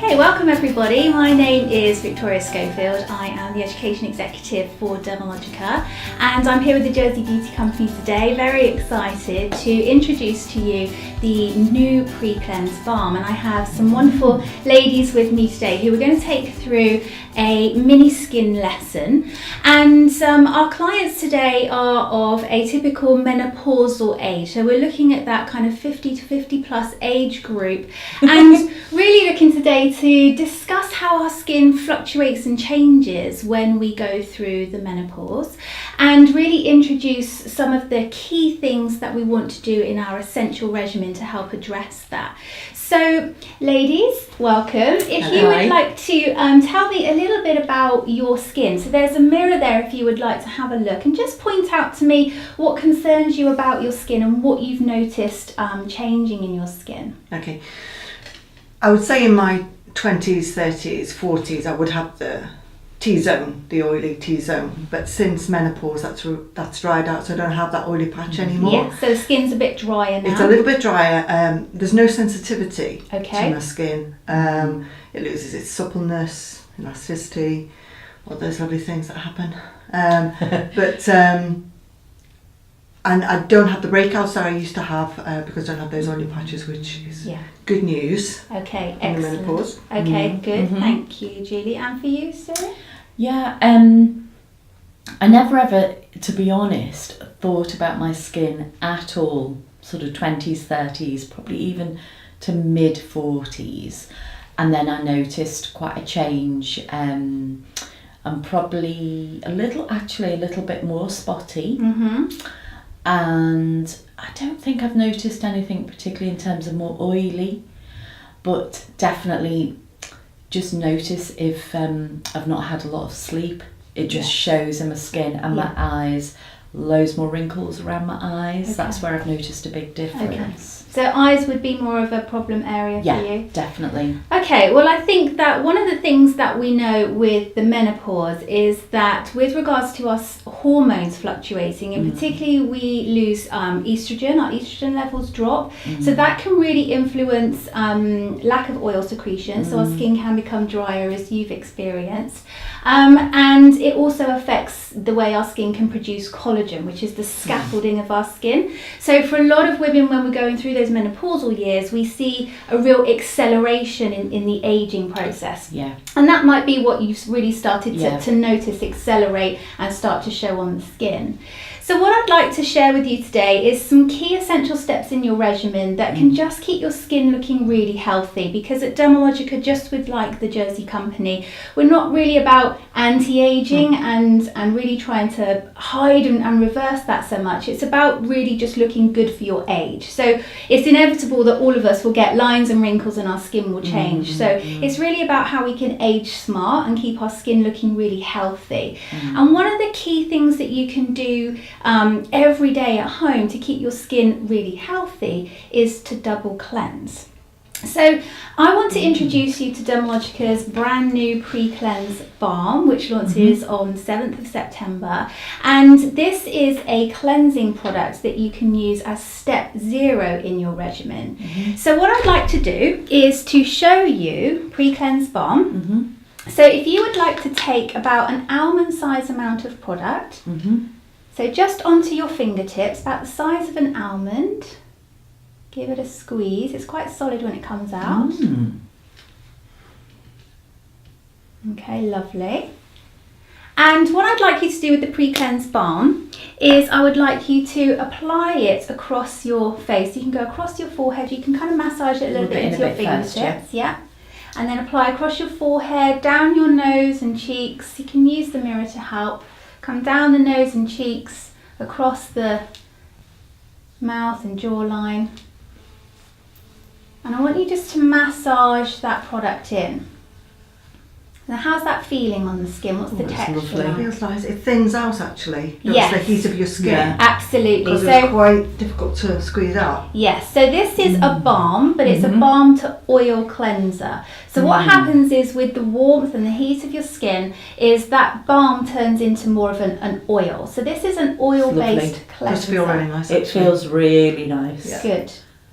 Okay, welcome everybody. My name is Victoria Schofield. I am the Education Executive for Dermalogica and I'm here with the Jersey Beauty Company today. Very excited to introduce to you the new Precleanse Balm, and I have some wonderful ladies with me today who are going to take through a mini skin lesson. And our clients today are of a typical menopausal age, so we're looking at that kind of 50 to 50 plus age group, and really looking today to discuss how our skin fluctuates and changes when we go through the menopause, and really introduce some of the key things that we want to do in our essential regimen to help address that. So ladies, welcome. If you would like to tell me a little bit about your skin. So there's a mirror there if you would like to have a look, and just point out to me what concerns you about your skin and what you've noticed changing in your skin. Okay. I would say in my 20s, 30s, 40s I would have the T-zone, the oily T-zone, but since menopause that's dried out, so I don't have that oily patch anymore. Yeah, so the skin's a bit drier now. It's a little bit drier. There's no sensitivity to Okay. my skin. It loses its suppleness, elasticity, all those lovely things that happen. And I don't have the breakouts that I used to have because I don't have those oily patches, which is good news. Okay, in the excellent. menopause. Okay, good. Thank you, Julie. And for you, Sarah? Yeah, I never ever, to be honest, thought about my skin at all, sort of 20s, 30s, probably even to mid 40s. And then I noticed quite a change. I'm probably a little bit more spotty. And I don't think I've noticed anything particularly in terms of more oily, but definitely just notice if I've not had a lot of sleep. It just shows in my skin and my eyes, loads more wrinkles around my eyes. Okay. That's where I've noticed a big difference. So eyes would be more of a problem area for you? Yeah, definitely. Okay, well I think that one of the things that we know with the menopause is that with regards to our hormones fluctuating, and particularly we lose estrogen, our estrogen levels drop, so that can really influence lack of oil secretion, so our skin can become drier as you've experienced. And it also affects the way our skin can produce collagen, which is the scaffolding of our skin. So for a lot of women, when we're going through those menopausal years, we see a real acceleration in the aging process. Yeah. And that might be what you've really started to notice accelerate and start to show on the skin. So what I'd like to share with you today is some key essential steps in your regimen that can just keep your skin looking really healthy, because at Demalogica, just with like the Jersey Company, we're not really about anti-aging and really trying to hide and reverse that so much. It's about really just looking good for your age. So it's inevitable that all of us will get lines and wrinkles and our skin will change. So it's really about how we can age smart and keep our skin looking really healthy. And one of the key things that you can do every day at home to keep your skin really healthy is to double cleanse. So I want to introduce you to Demalogica's brand new Precleanse Balm, which launches on 7th of September. And this is a cleansing product that you can use as step 0 in your regimen. So what I'd like to do is to show you Precleanse Balm. So if you would like to take about an almond size amount of product, so just onto your fingertips, about the size of an almond. Give it a squeeze. It's quite solid when it comes out. Okay, lovely. And what I'd like you to do with the Precleanse Balm is I would like you to apply it across your face. You can go across your forehead. You can kind of massage it a little bit into your fingertips. And then apply across your forehead, down your nose and cheeks. You can use the mirror to help. Come down the nose and cheeks, across the mouth and jawline. And I want you just to massage that product in. Now how's that feeling on the skin? What's the texture Lovely. like? It feels nice. It thins out actually. Yes. It's the heat of your skin. Yeah. Absolutely. Because it's quite difficult to squeeze out. Yes, so this is a balm, but it's a balm to oil cleanser. So what happens is with the warmth and the heat of your skin is that balm turns into more of an oil. So this is an oil-based cleanser. It does feel really nice. It feels really nice. Good.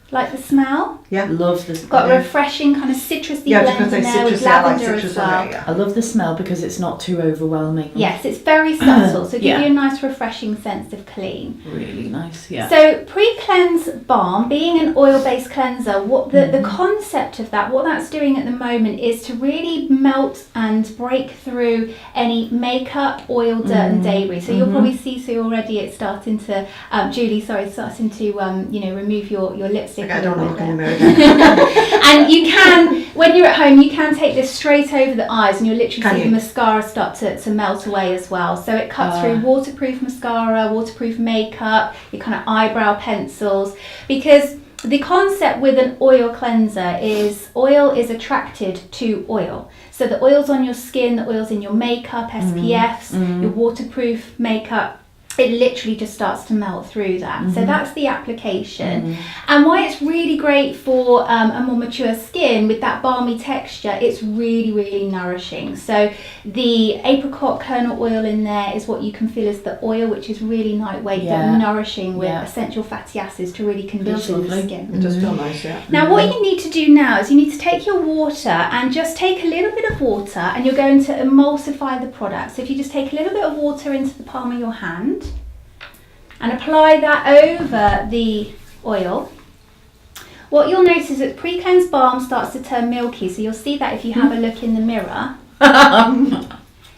Like the smell? Yeah. Love the Got a refreshing kind of citrusy Yeah, blend in there with lavender as well. I love the smell because it's not too overwhelming. Yes, it's very subtle, so give Yeah. you a nice refreshing sense of clean. Really nice, yeah. So Precleanse Balm, being an oil-based cleanser, what the concept of that, what that's doing at the moment is to really melt and break through any makeup, oil, dirt and debris. So you'll probably see already it's starting to, Julie, sorry, starting to remove your lipstick. Okay, I don't want to look in the mirror again. And you can, when you're at home, you can take this straight over the eyes and you'll literally see the mascara start to melt away as well. So it cuts through waterproof mascara, waterproof makeup, your kind of eyebrow pencils, because the concept with an oil cleanser is oil is attracted to oil. So the oil's on your skin, the oil's in your makeup, SPFs, your waterproof makeup. It literally just starts to melt through that. So that's the application. And why it's really great for a more mature skin with that balmy texture, it's really, really nourishing. So the apricot kernel oil in there is what you can feel as the oil, which is really lightweight but nourishing with essential fatty acids to really condition the skin. It does feel nice, yeah. Now what you need to do now is you need to take your water and just take a little bit of water and you're going to emulsify the product. So if you just take a little bit of water into the palm of your hand and apply that over the oil, what you'll notice is that Precleanse Balm starts to turn milky. So you'll see that if you have a look in the mirror.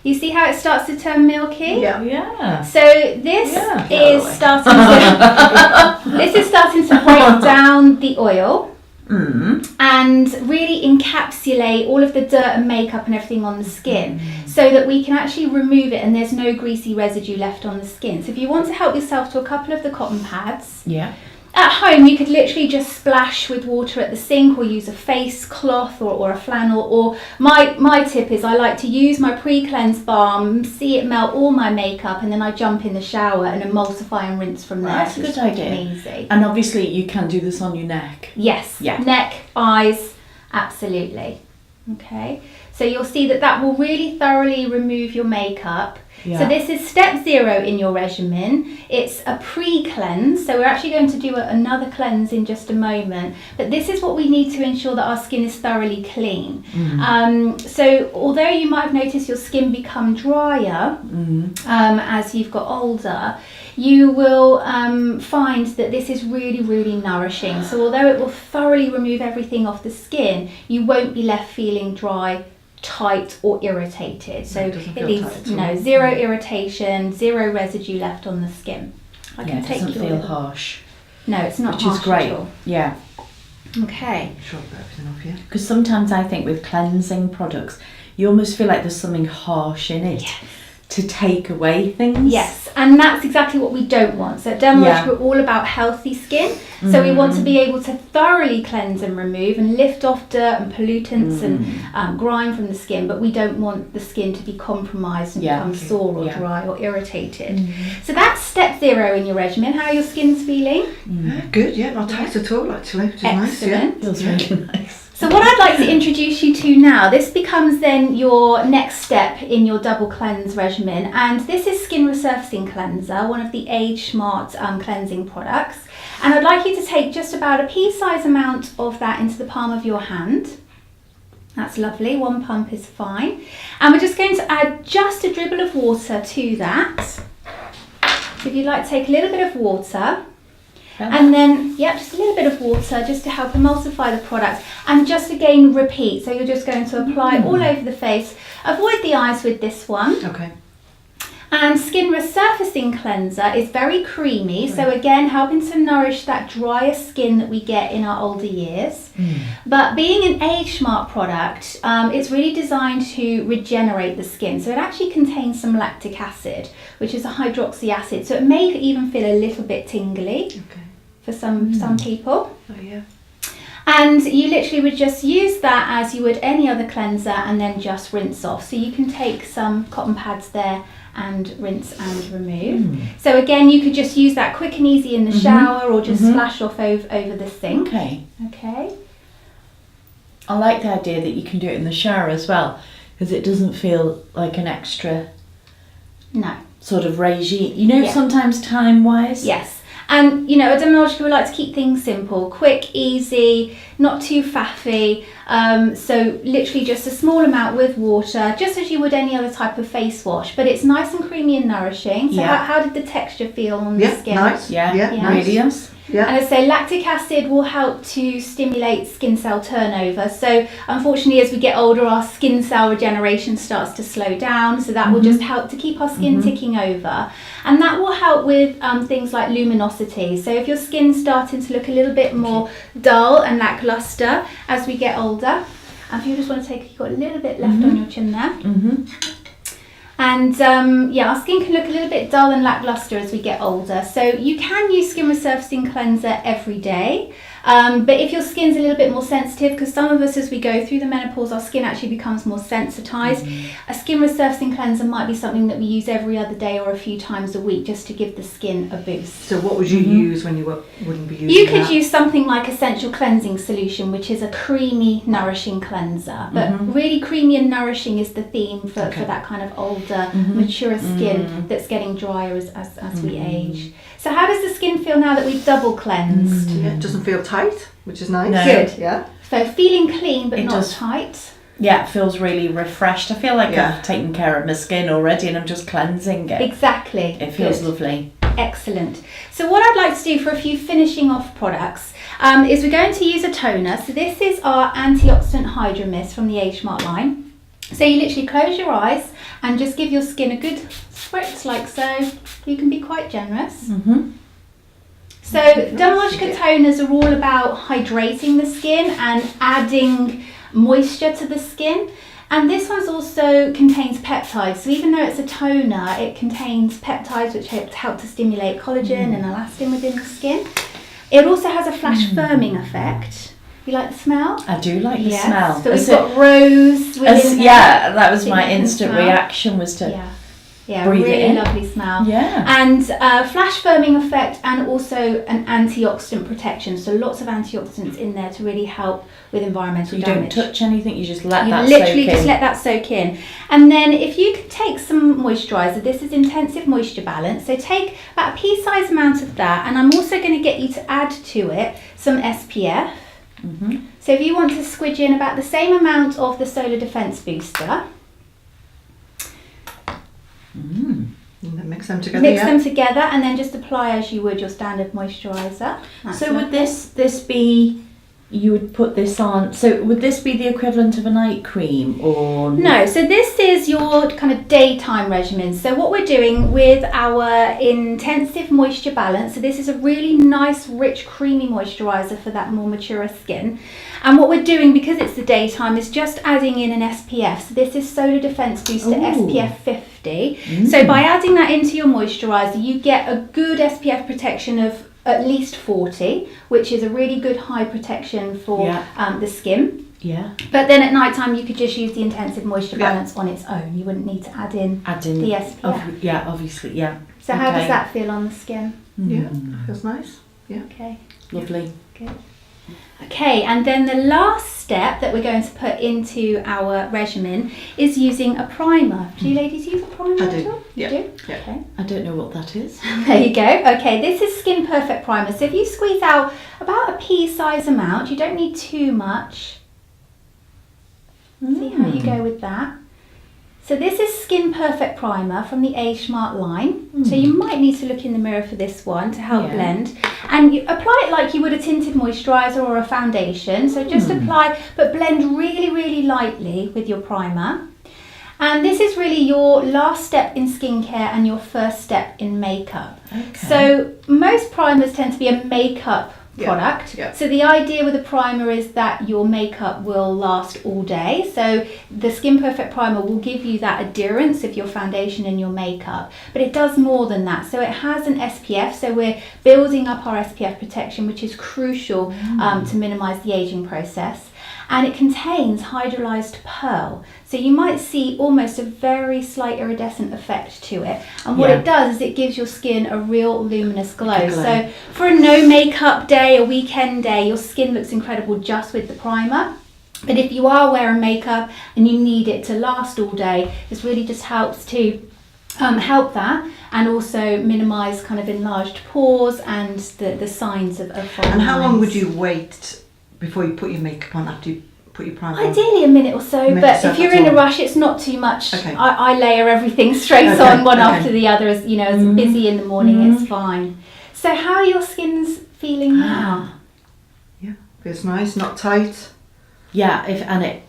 You see how it starts to turn milky? Yeah. So this is starting to this is starting to break down the oil and really encapsulate all of the dirt and makeup and everything on the skin so that we can actually remove it and there's no greasy residue left on the skin. So if you want to help yourself to a couple of the cotton pads, at home you could literally just splash with water at the sink or use a face cloth or a flannel, or my tip is I like to use my Precleanse Balm, see it melt all my makeup, and then I jump in the shower and emulsify and rinse from there. That's a good idea. Easy. And obviously you can do this on your neck. Yes, neck, eyes, absolutely. Okay, so you'll see that will really thoroughly remove your makeup. So this is step 0 in your regimen. It's a pre-cleanse, so we're actually going to do another cleanse in just a moment, but this is what we need to ensure that our skin is thoroughly clean. So although you might have noticed your skin become drier as you've got older, you will find that this is really, really nourishing. So although it will thoroughly remove everything off the skin, you won't be left feeling dry, tight or irritated. So it leaves zero irritation, zero residue left on the skin. It doesn't feel harsh. No, it's not which harsh is great. at all. Yeah. Okay. Sure, I've got everything off here. Because sometimes I think with cleansing products, you almost feel like there's something harsh in it to take away things. Yes, and that's exactly what we don't want. So at Dermalogica, we're all about healthy skin. So we want to be able to thoroughly cleanse and remove and lift off dirt and pollutants and grime from the skin, but we don't want the skin to be compromised and become sore or dry or irritated. So that's step 0 in your regimen. How are your skins feeling? Good, not tight at all actually, which is nice. Feels really nice. So what I'd like to introduce you to now, this becomes then your next step in your double cleanse regimen, and this is Skin Resurfacing Cleanser, one of the Age Smart cleansing products. And I'd like you to take just about a pea-sized amount of that into the palm of your hand. That's lovely, 1 pump is fine. And we're just going to add just a dribble of water to that. So if you'd like to take a little bit of water, and then, just a little bit of water just to help emulsify the product, and just again repeat. So you're just going to apply all over the face. Avoid the eyes with this one. Okay. And Skin Resurfacing Cleanser is very creamy, so again helping to nourish that drier skin that we get in our older years. But being an Age Smart product, it's really designed to regenerate the skin. So it actually contains some lactic acid, which is a hydroxy acid. So it may even feel a little bit tingly for some people. Oh yeah. And you literally would just use that as you would any other cleanser and then just rinse off. So you can take some cotton pads there and rinse and remove. So again, you could just use that quick and easy in the shower or just splash off over the sink. Okay. I like the idea that you can do it in the shower as well, because it doesn't feel like an extra sort of regime. Sometimes time-wise. Yes. And, you know, at Demalogica we like to keep things simple, quick, easy, not too faffy. So literally just a small amount with water, just as you would any other type of face wash. But it's nice and creamy and nourishing. So how did the texture feel on the skin? Nice. Yeah, Nice. really nice. Yeah. And I say lactic acid will help to stimulate skin cell turnover. So unfortunately, as we get older, our skin cell regeneration starts to slow down. So that will just help to keep our skin ticking over. And that will help with things like luminosity. So if your skin's starting to look a little bit more dull and lackluster as we get older, and if you just want to take, you've got a little bit left on your chin there. And our skin can look a little bit dull and lackluster as we get older. So you can use skin resurfacing cleanser every day. But if your skin's a little bit more sensitive, because some of us as we go through the menopause, our skin actually becomes more sensitized. A skin resurfacing cleanser might be something that we use every other day or a few times a week just to give the skin a boost. So what would you use when you wouldn't be using You could that? use something like Essential Cleansing Solution, which is a creamy, nourishing cleanser. But really creamy and nourishing is the theme for that kind of older, mature skin that's getting drier as we age. So how does the skin feel now that we've double cleansed? Yeah, it doesn't feel tight, which is nice. No. Good. Yeah. So feeling clean but It not does. tight. Yeah, it feels really refreshed. I feel like Yeah. I've taken care of my skin already and I'm just cleansing it. Exactly. It feels Good. lovely. Excellent. So what I'd like to do for a few finishing off products is we're going to use a toner. So this is our Antioxidant Hydramist from the Age Smart line. So you literally close your eyes and just give your skin a good spritz like so. You can be quite generous. So Dermalogica toners are all about hydrating the skin and adding moisture to the skin. And this one's also contains peptides. So even though it's a toner, it contains peptides which help to stimulate collagen and elastin within the skin. It also has a flash firming effect. You like the smell? I do like the Yes. smell. So we've As got rose within there. yeah, that was So my you can instant smell. reaction was to Yeah, breathe it really in. lovely smell. Yeah. And flash firming effect and also an antioxidant protection. So lots of antioxidants in there to really help with environmental you don't damage. touch anything, you just let You that literally soak just in. let that soak in. And then if you could take some moisturiser, this is Intensive Moisture Balance. So take about a pea-sized amount of that, and I'm also going to get you to add to it some SPF. So if you want to squidge in about the same amount of the Solar Defense Booster, And then mix them together. mix them together and then just apply as you would your standard moisturiser. That's So would this be, you would put this on, so would this be the equivalent of a night cream or? No, so this is your kind of daytime regimen. So what we're doing with our Intensive Moisture Balance, so this is a really nice, rich, creamy moisturiser for that more mature skin. And what we're doing, because it's the daytime, is just adding in an SPF. So this is Solar Defense Booster SPF 50. So by adding that into your moisturiser, you get a good SPF protection of at least 40, which is a really good high protection for the skin. Yeah. But then at night time you could just use the Intensive Moisture Balance on its own. You wouldn't need to add in the SPF. Yeah, obviously, yeah. So how does that feel on the skin? Yeah, feels nice. Yeah. Okay, Lovely. good. Okay, and then the last step that we're going to put into our regimen is using a primer. Do you ladies use a primer I at do, all? yeah. You do? Yeah. Okay. I don't know what that is. There you go. Okay, this is Skin Perfect Primer. So if you squeeze out about a pea-size amount, you don't need too much. See how you go with that. So this is Skin Perfect Primer from the Age Smart line. So you might need to look in the mirror for this one to help blend. And you apply it like you would a tinted moisturiser or a foundation. So just apply, but blend really, really lightly with your primer. And this is really your last step in skincare and your first step in makeup. Okay. So most primers tend to be a makeup product. Yeah. So the idea with a primer is that your makeup will last all day. So the Skin Perfect Primer will give you that adherence of your foundation and your makeup, but it does more than that. So it has an SPF, so we're building up our SPF protection, which is crucial to minimize the aging process. And it contains hydrolyzed pearl. So you might see almost a very slight iridescent effect to it. And what it does is it gives your skin a real luminous glow. So for a no makeup day, a weekend day, your skin looks incredible just with the primer. But if you are wearing makeup and you need it to last all day, this really just helps to help that, and also minimise kind of enlarged pores and the signs of foreign And how long lines. would you wait before you put your makeup on after you put your primer on? Ideally a minute or so, but if you're in a rush, it's not too much. Okay. I layer everything straight on one after the other, as busy in the morning, it's fine. So how are your skins feeling now? Yeah, feels nice, not tight. Yeah, and it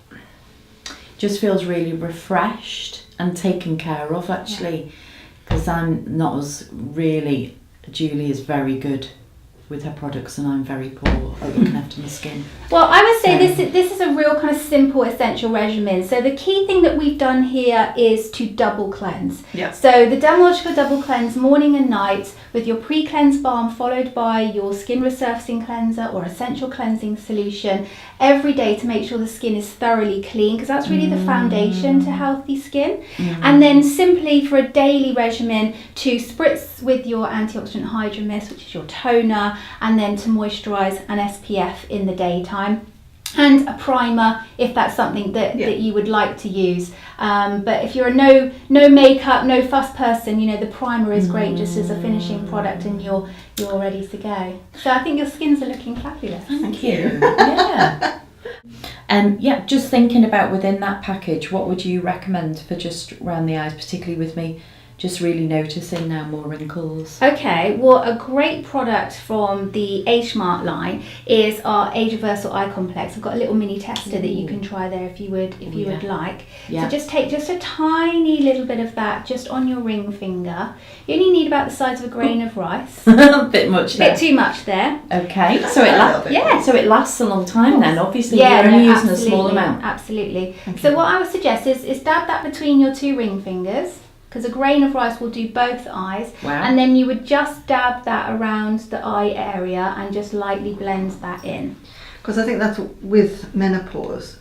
just feels really refreshed and taken care of, actually, because I'm not as really. Julie is very good with her products, and I'm very poor at looking after my skin. Well, I would say this is a real kind of simple essential regimen. So the key thing that we've done here is to double cleanse. Yeah. So the Demalogica double cleanse morning and night with your pre-cleanse balm followed by your skin resurfacing cleanser or essential cleansing solution every day to make sure the skin is thoroughly clean, because that's really the foundation to healthy skin. And then simply for a daily regimen to spritz with your Antioxidant Hydramist, which is your toner, and then to moisturise an SPF in the daytime, and a primer if that's something that you would like to use. But if you're a no makeup, no fuss person, the primer is great just as a finishing product, and you're ready to go. So I think your skins are looking fabulous. Thank you. Yeah. Just thinking about within that package, what would you recommend for just around the eyes, particularly with me just really noticing now more wrinkles? Okay, well, a great product from the Age Smart line is our Age Reversal Eye Complex. I've got a little mini tester that you can try there if you would like. Yeah. So just take just a tiny little bit of that just on your ring finger. You only need about the size of a grain of rice. A bit much there. Bit too much there. Okay, so it lasts a long time then. Obviously, you're only using a small amount. Absolutely. So what I would suggest is dab that between your two ring fingers, because a grain of rice will do both eyes. Wow. And then you would just dab that around the eye area and just lightly blend that in. Because I think that's with menopause,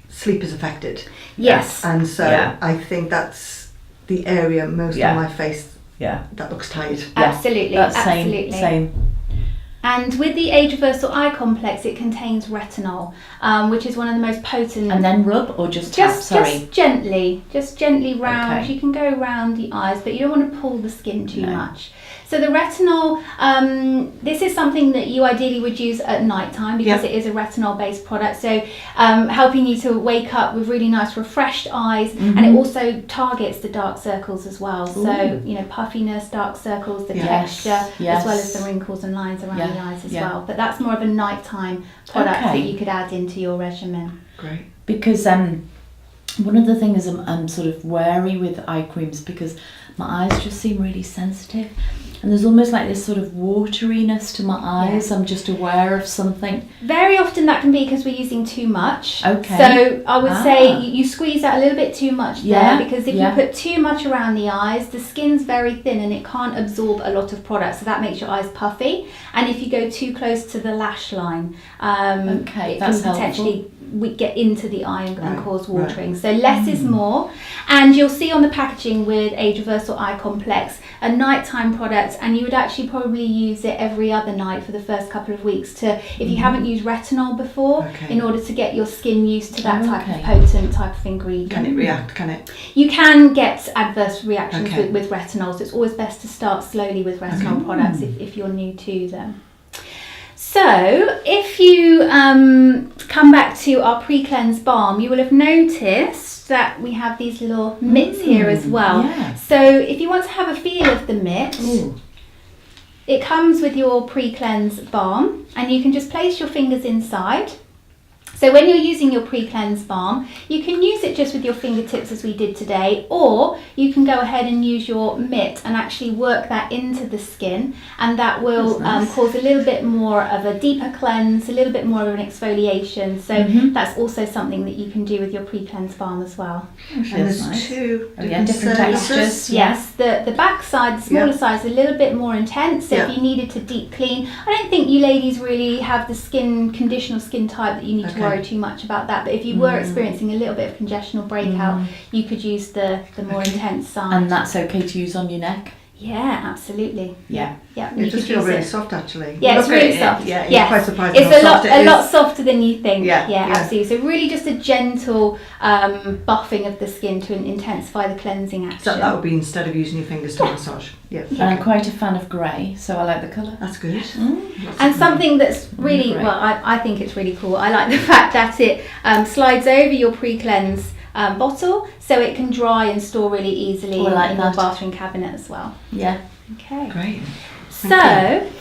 sleep is affected. Yes. And so I think that's the area most on my face that looks tired. Absolutely. That's absolutely. Same. And with the Age Reversal Eye Complex, it contains retinol, which is one of the most potent. And then rub or just tap? Just gently round. Okay. You can go around the eyes, but you don't want to pull the skin too much. So the retinol, this is something that you ideally would use at night time, because it is a retinol-based product. So helping you to wake up with really nice refreshed eyes, and it also targets the dark circles as well. So puffiness, dark circles, the texture, as well as the wrinkles and lines around the eyes as well. But that's more of a nighttime product that you could add into your regimen. Great. Because one of the things I'm sort of wary with eye creams, because my eyes just seem really sensitive, and there's almost like this sort of wateriness to my eyes. I'm just aware of something. Very often that can be because we're using too much. Okay. So I would say you squeeze out a little bit too much there, because if you put too much around the eyes, the skin's very thin and it can't absorb a lot of product, so that makes your eyes puffy. And if you go too close to the lash line, it can potentially get into the eye and cause watering. So less is more. And you'll see on the packaging with Age Reversal Eye Complex, a nighttime product, and you would actually probably use it every other night for the first couple of weeks if you haven't used retinol before, in order to get your skin used to that type of potent type of ingredient. Can it react? Can it? You can get adverse reactions with retinol, so it's always best to start slowly with retinol products if you're new to them. So if you come back to our pre-cleanse balm, you will have noticed that we have these little mitts here as well. Yeah. So if you want to have a feel of the mitt, it comes with your pre-cleanse balm, and you can just place your fingers inside. So when you're using your pre-cleanse balm, you can use it just with your fingertips as we did today, or you can go ahead and use your mitt and actually work that into the skin, and that will cause a little bit more of a deeper cleanse, a little bit more of an exfoliation. So that's also something that you can do with your pre-cleanse balm as well. And there's two different textures. Yes, the back side, the smaller side, is a little bit more intense. So if you needed to deep clean, I don't think you ladies really have the skin condition or skin type that you need to worry too much about that. But if you were experiencing a little bit of congestion or breakout, you could use the more intense side. And that's okay to use on your neck? Yeah, absolutely. Yeah. Yeah. It just feels use really it. soft actually. Yeah, it's Look at really it, soft. Yeah, you're Yes. quite surprised It's how a soft it is. lot softer than you think. Yeah, Yeah, yeah. absolutely. So really just a gentle buffing of the skin to intensify the cleansing action. So that would be instead of using your fingers to massage. Yeah. And I'm quite a fan of grey, so I like the colour. That's good. And something that's really, Great. well, I think it's really cool. I like the fact that it slides over your pre-cleanse bottle, so it can dry and store really easily Oh, I like in your that. bathroom cabinet as well. Yeah. Okay. Great. So,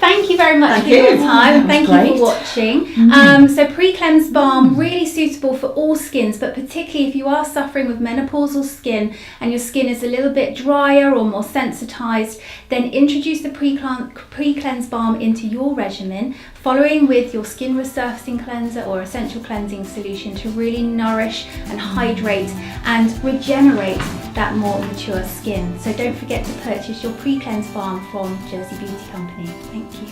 thank you very much Thank for your you. time, and thank That you was for great. watching. So, Precleanse Balm, really suitable for all skins, but particularly if you are suffering with menopausal skin and your skin is a little bit drier or more sensitized, then introduce the Precleanse Balm into your regimen, following with your skin resurfacing cleanser or essential cleansing solution to really nourish and hydrate and regenerate that more mature skin. So don't forget to purchase your Precleanse Balm from Jersey Beauty Company. Thank you.